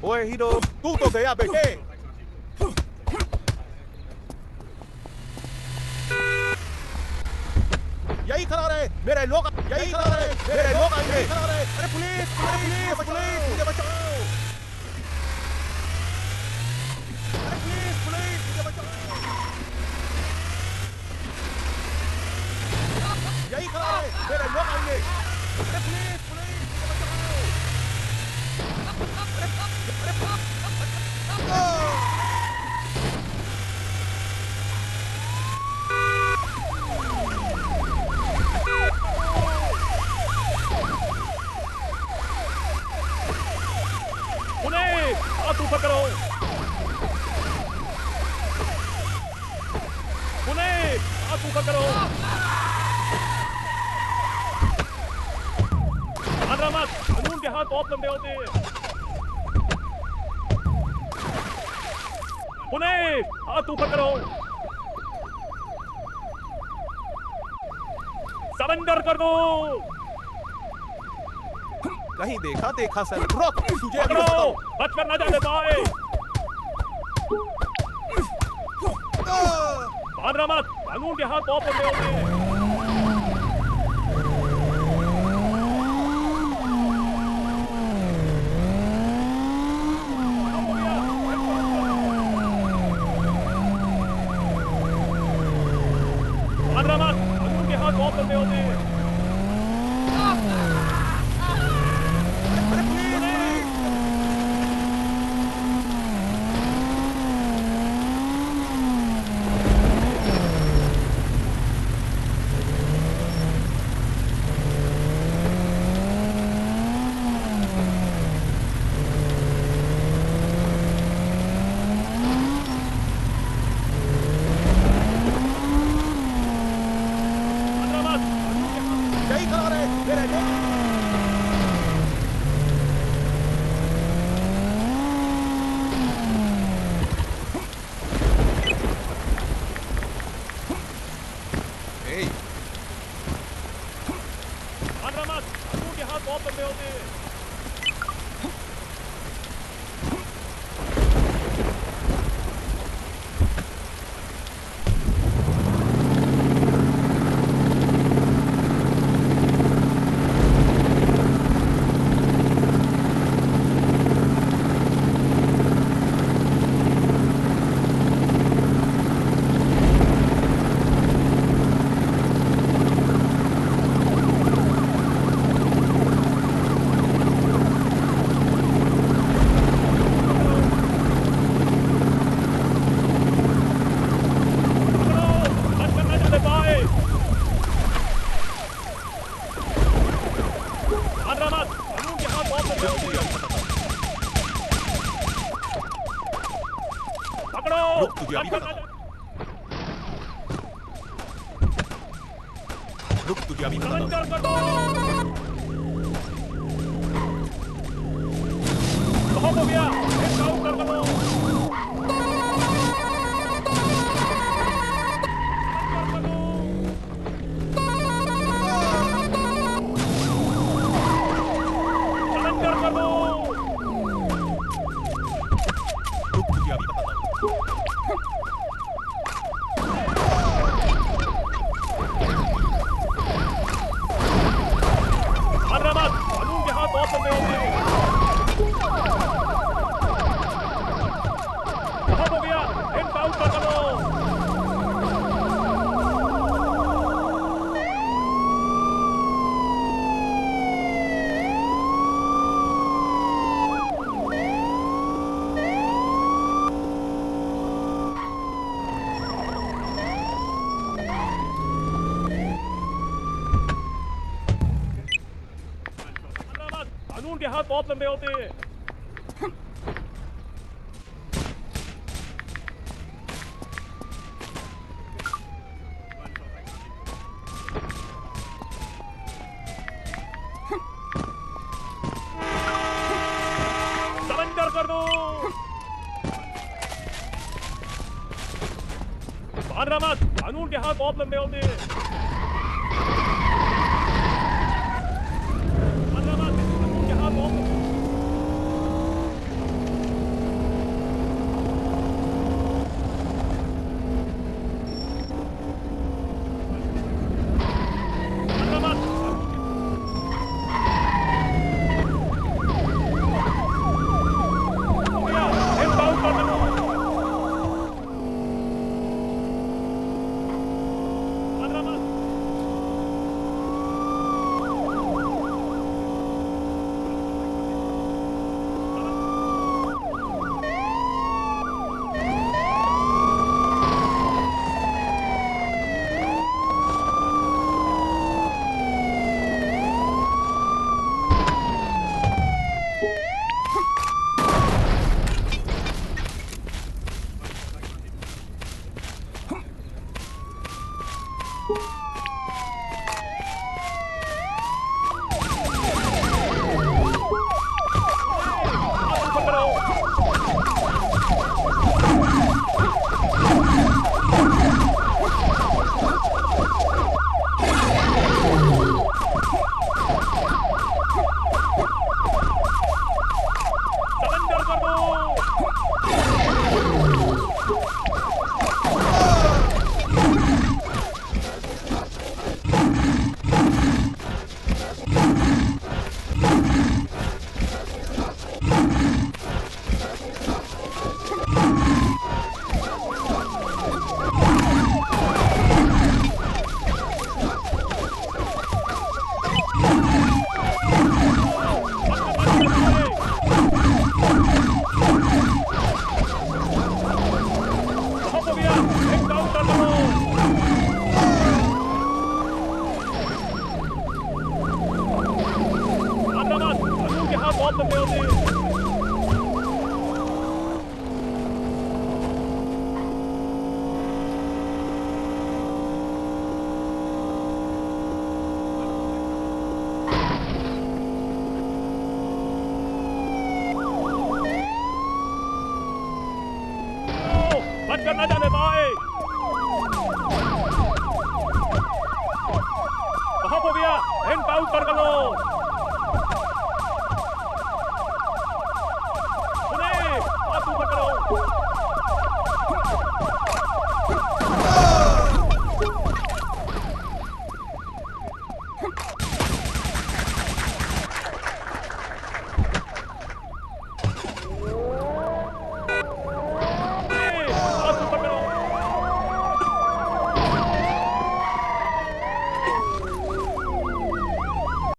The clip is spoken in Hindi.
ओए हीरो, तू तो गया बेटे। यही खड़ा रहे, मेरे लोग यही खड़ा रहे, मेरे लोग आएंगे। अरे पुलिस, पुलिस, पुलिस, मुझे बचाओ। अरे पुलिस, पुलिस, मुझे बचाओ। यही खड़ा रहे, मेरे लोग आएंगे। अरे पुलिस, पुलिस, मुझे बचाओ। पुलिस, हाथ ऊपर करो। पुलिस, हाथ ऊपर करो। आंध्रा मत, कानून के हाथ बहुत लंबे होते हैं। पुलिस, हाथ ऊपर करो। सरेंडर कर दो। कहीं देखा देखा सर, रोक, तुझे अभी पकड़ो, बताऊं। बचकर न जाने पाए। आंध्रा मत, कानून के हाथ बहुत लंबे होते हैं। आंध्रा मत, कानून के हाथ बहुत लंबे होते हैं। यही खड़ा रहे, मेरे लोग आंध्रा मत, कानून के हाथ बहुत लंबे होते हैं। रुक, तुझे अभी बताऊं। रुक, तुझे अभी बताऊं। बहुत हो गया, एक काउंट कर दो। सरेंडर कर दो। रुक, तुझे अभी बताऊं। कानून के हाथ बहुत लंबे होते हैं। बहुत हो गया, एक काउंट कर दो। कानून के हाथ बहुत लंबे होते हैं। सरेंडर कर दो। आंध्रा मत, कानून के हाथ बहुत लंबे होते हैं। आंध्रा मत, कानून के हाथ बहुत बहुत लंबे होते हैं। बचकर न जाने पाए। कहाँ हो गया? एंड आउट कर लो।